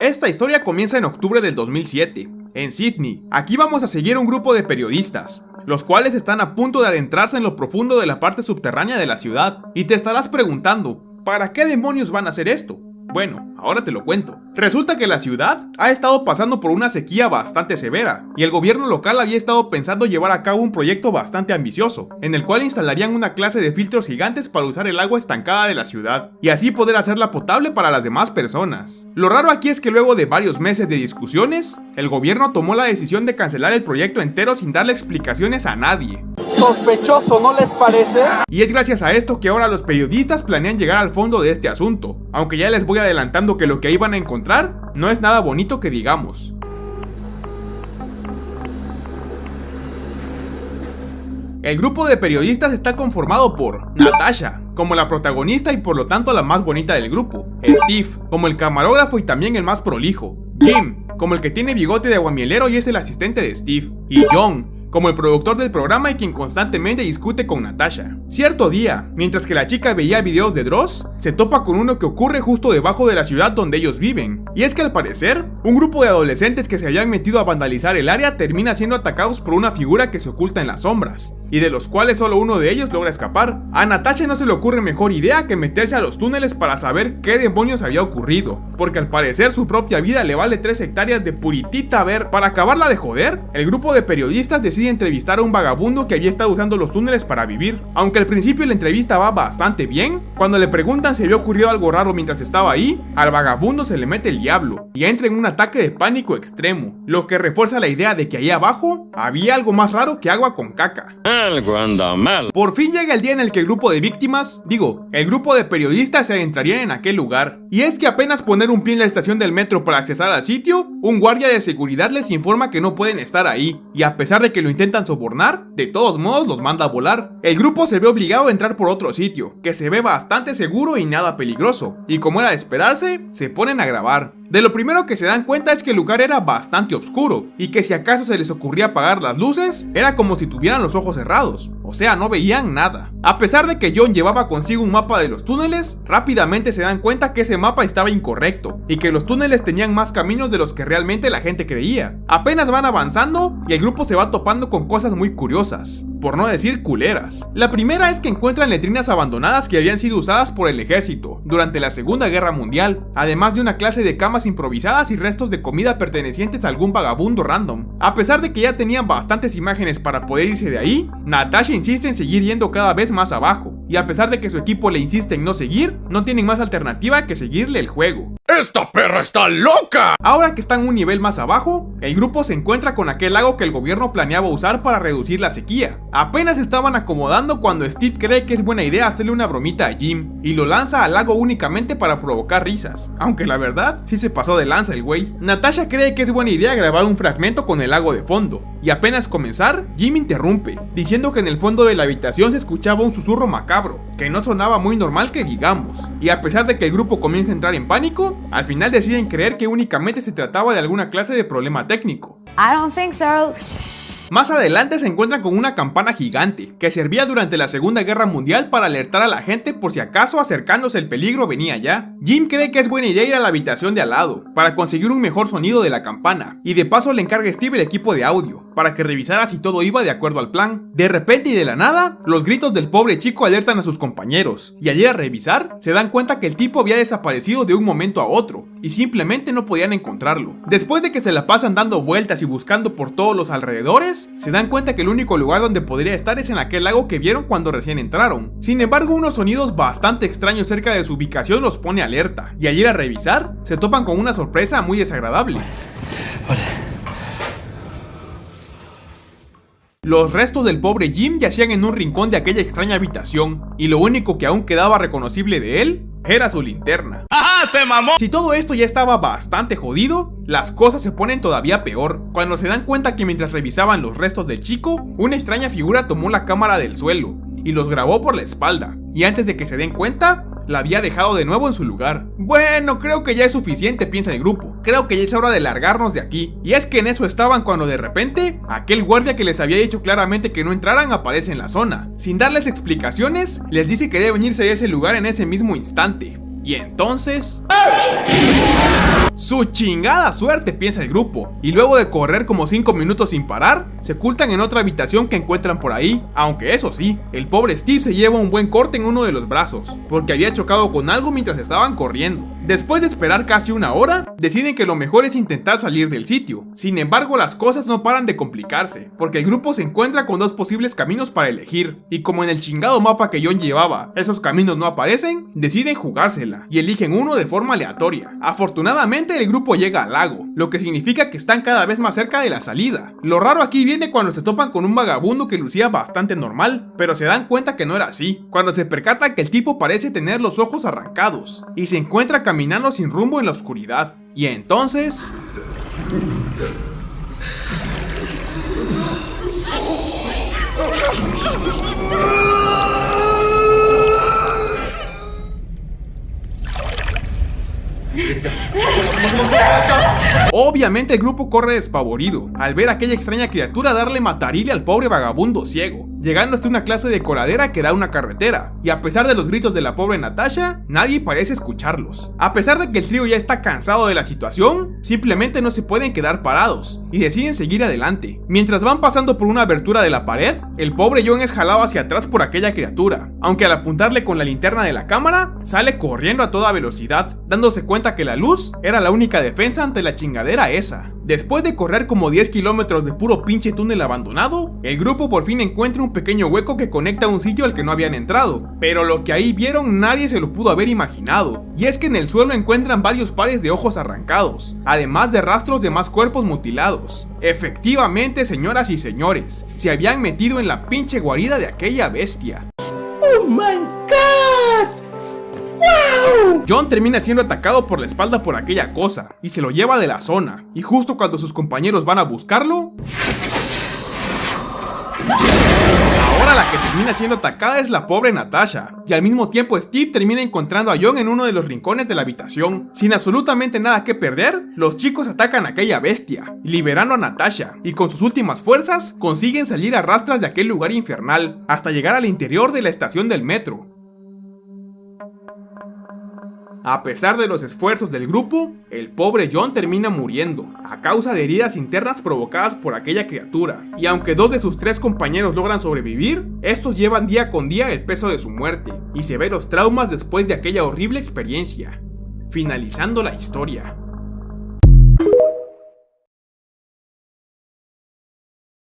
Esta historia comienza en octubre del 2007, en Sydney. Aquí vamos a seguir un grupo de periodistas, los cuales están a punto de adentrarse en lo profundo de la parte subterránea de la ciudad. Y te estarás preguntando, ¿para qué demonios van a hacer esto? Bueno, ahora te lo cuento. Resulta que la ciudad ha estado pasando por una sequía bastante severa, y el gobierno local había estado pensando llevar a cabo un proyecto bastante ambicioso, en el cual instalarían una clase de filtros gigantes para usar el agua estancada de la ciudad, y así poder hacerla potable para las demás personas. Lo raro aquí es que luego de varios meses de discusiones, el gobierno tomó la decisión de cancelar el proyecto entero sin darle explicaciones a nadie. Sospechoso, ¿no les parece? Y es gracias a esto que ahora los periodistas planean llegar al fondo de este asunto, aunque ya les voy adelantando que lo que ahí van a encontrar no es nada bonito que digamos. El grupo de periodistas está conformado por Natasha, como la protagonista y por lo tanto la más bonita del grupo, Steve, como el camarógrafo y también el más prolijo, Jim, como el que tiene bigote de aguamielero y es el asistente de Steve, y John, como el productor del programa y quien constantemente discute con Natasha. Cierto día, mientras que la chica veía videos de Dross, se topa con uno que ocurre justo debajo de la ciudad donde ellos viven. Y es que al parecer, un grupo de adolescentes que se habían metido a vandalizar el área termina siendo atacados por una figura que se oculta en las sombras, y de los cuales solo uno de ellos logra escapar. A Natasha no se le ocurre mejor idea que meterse a los túneles para saber qué demonios había ocurrido, porque al parecer su propia vida le vale 3 hectáreas de puritita. A ver, para acabarla de joder, el grupo de periodistas decide entrevistar a un vagabundo que había estado usando los túneles para vivir. Aunque al principio la entrevista va bastante bien, cuando le preguntan si había ocurrido algo raro mientras estaba ahí, al vagabundo se le mete el diablo y entra en un ataque de pánico extremo, lo que refuerza la idea de que ahí abajo había algo más raro que agua con caca. Algo anda mal. Por fin llega el día en el que el grupo de víctimas, el grupo de periodistas se adentrarían en aquel lugar. Y es que apenas poner un pie en la estación del metro para accesar al sitio, un guardia de seguridad les informa que no pueden estar ahí, y a pesar de que lo intentan sobornar, de todos modos los manda a volar. El grupo se ve obligado a entrar por otro sitio, que se ve bastante seguro y nada peligroso, y como era de esperarse, se ponen a grabar. De lo primero que se dan cuenta es que el lugar era bastante oscuro, y que si acaso se les ocurría apagar las luces, era como si tuvieran los ojos cerrados, o sea, no veían nada. A pesar de que John llevaba consigo un mapa de los túneles, rápidamente se dan cuenta que ese mapa estaba incorrecto, y que los túneles tenían más caminos de los que realmente la gente creía. Apenas van avanzando, y el grupo se va topando con cosas muy curiosas, por no decir culeras. La primera es que encuentran letrinas abandonadas que habían sido usadas por el ejército durante la Segunda Guerra Mundial, además de una clase de camas improvisadas y restos de comida pertenecientes a algún vagabundo random. A pesar de que ya tenían bastantes imágenes para poder irse de ahí, Natasha insiste en seguir yendo cada vez más abajo, y a pesar de que su equipo le insiste en no seguir, no tienen más alternativa que seguirle el juego. ¡Esta perra está loca! Ahora que están un nivel más abajo, el grupo se encuentra con aquel lago que el gobierno planeaba usar para reducir la sequía. Apenas estaban acomodando cuando Steve cree que es buena idea hacerle una bromita a Jim, y lo lanza al lago únicamente para provocar risas, aunque la verdad, sí se pasó de lanza el güey. Natasha cree que es buena idea grabar un fragmento con el lago de fondo, y apenas comenzar, Jim interrumpe, diciendo que en el fondo de la habitación se escuchaba un susurro macabro, que no sonaba muy normal que digamos, y a pesar de que el grupo comienza a entrar en pánico, al final deciden creer que únicamente se trataba de alguna clase de problema técnico. I don't think so. Más adelante se encuentran con una campana gigante, que servía durante la Segunda Guerra Mundial para alertar a la gente por si acaso acercándose el peligro venía ya. Jim cree que es buena idea ir a la habitación de al lado, para conseguir un mejor sonido de la campana, y de paso le encarga a Steve el equipo de audio, para que revisara si todo iba de acuerdo al plan. De repente y de la nada, los gritos del pobre chico alertan a sus compañeros, y al ir a revisar, se dan cuenta que el tipo había desaparecido de un momento a otro, y simplemente no podían encontrarlo. Después de que se la pasan dando vueltas y buscando por todos los alrededores, se dan cuenta que el único lugar donde podría estar es en aquel lago que vieron cuando recién entraron. Sin embargo, unos sonidos bastante extraños cerca de su ubicación los pone alerta, y al ir a revisar, se topan con una sorpresa muy desagradable. Los restos del pobre Jim yacían en un rincón de aquella extraña habitación, y lo único que aún quedaba reconocible de él era su linterna. ¡Ajá, se mamó! Si todo esto ya estaba bastante jodido, las cosas se ponen todavía peor, cuando se dan cuenta que mientras revisaban los restos del chico, una extraña figura tomó la cámara del suelo, y los grabó por la espalda, y antes de que se den cuenta, la había dejado de nuevo en su lugar. Bueno, creo que ya es suficiente, piensa el grupo. Creo que ya es hora de largarnos de aquí. Y es que en eso estaban cuando de repente, aquel guardia que les había dicho claramente que no entraran aparece en la zona. Sin darles explicaciones, les dice que deben irse de ese lugar en ese mismo instante. Y entonces... Su chingada suerte, piensa el grupo, y luego de correr como 5 minutos sin parar, se ocultan en otra habitación que encuentran por ahí, aunque eso sí, el pobre Steve se lleva un buen corte en uno de los brazos, porque había chocado con algo mientras estaban corriendo. Después de esperar casi una hora, deciden que lo mejor es intentar salir del sitio. Sin embargo, las cosas no paran de complicarse, porque el grupo se encuentra con dos posibles caminos para elegir, y como en el chingado mapa que John llevaba, esos caminos no aparecen, deciden jugársela, y eligen uno de forma aleatoria. Afortunadamente el grupo llega al lago, lo que significa que están cada vez más cerca de la salida. Lo raro aquí viene cuando se topan con un vagabundo que lucía bastante normal, pero se dan cuenta que no era así, cuando se percatan que el tipo parece tener los ojos arrancados, y se encuentra caminando sin rumbo en la oscuridad. Y entonces... Obviamente el grupo corre despavorido al ver a aquella extraña criatura darle matarile al pobre vagabundo ciego, llegando hasta una clase de coladera que da a una carretera, y a pesar de los gritos de la pobre Natasha, nadie parece escucharlos. A pesar de que el trío ya está cansado de la situación, simplemente no se pueden quedar parados, y deciden seguir adelante. Mientras van pasando por una abertura de la pared, el pobre John es jalado hacia atrás por aquella criatura, aunque al apuntarle con la linterna de la cámara, sale corriendo a toda velocidad, dándose cuenta que la luz era la única defensa ante la chingadera esa. Después de correr como 10 kilómetros de puro pinche túnel abandonado, el grupo por fin encuentra un pequeño hueco que conecta a un sitio al que no habían entrado, pero lo que ahí vieron nadie se lo pudo haber imaginado, y es que en el suelo encuentran varios pares de ojos arrancados, además de rastros de más cuerpos mutilados. Efectivamente, señoras y señores, se habían metido en la pinche guarida de aquella bestia. ¡Oh my God! John termina siendo atacado por la espalda por aquella cosa, y se lo lleva de la zona, y justo cuando sus compañeros van a buscarlo... Ahora la que termina siendo atacada es la pobre Natasha, y al mismo tiempo Steve termina encontrando a John en uno de los rincones de la habitación. Sin absolutamente nada que perder, los chicos atacan a aquella bestia, liberando a Natasha, y con sus últimas fuerzas consiguen salir a rastras de aquel lugar infernal, hasta llegar al interior de la estación del metro. A pesar de los esfuerzos del grupo, el pobre John termina muriendo, a causa de heridas internas provocadas por aquella criatura, y aunque 2 de sus 3 compañeros logran sobrevivir, estos llevan día con día el peso de su muerte, y severos traumas después de aquella horrible experiencia, finalizando la historia.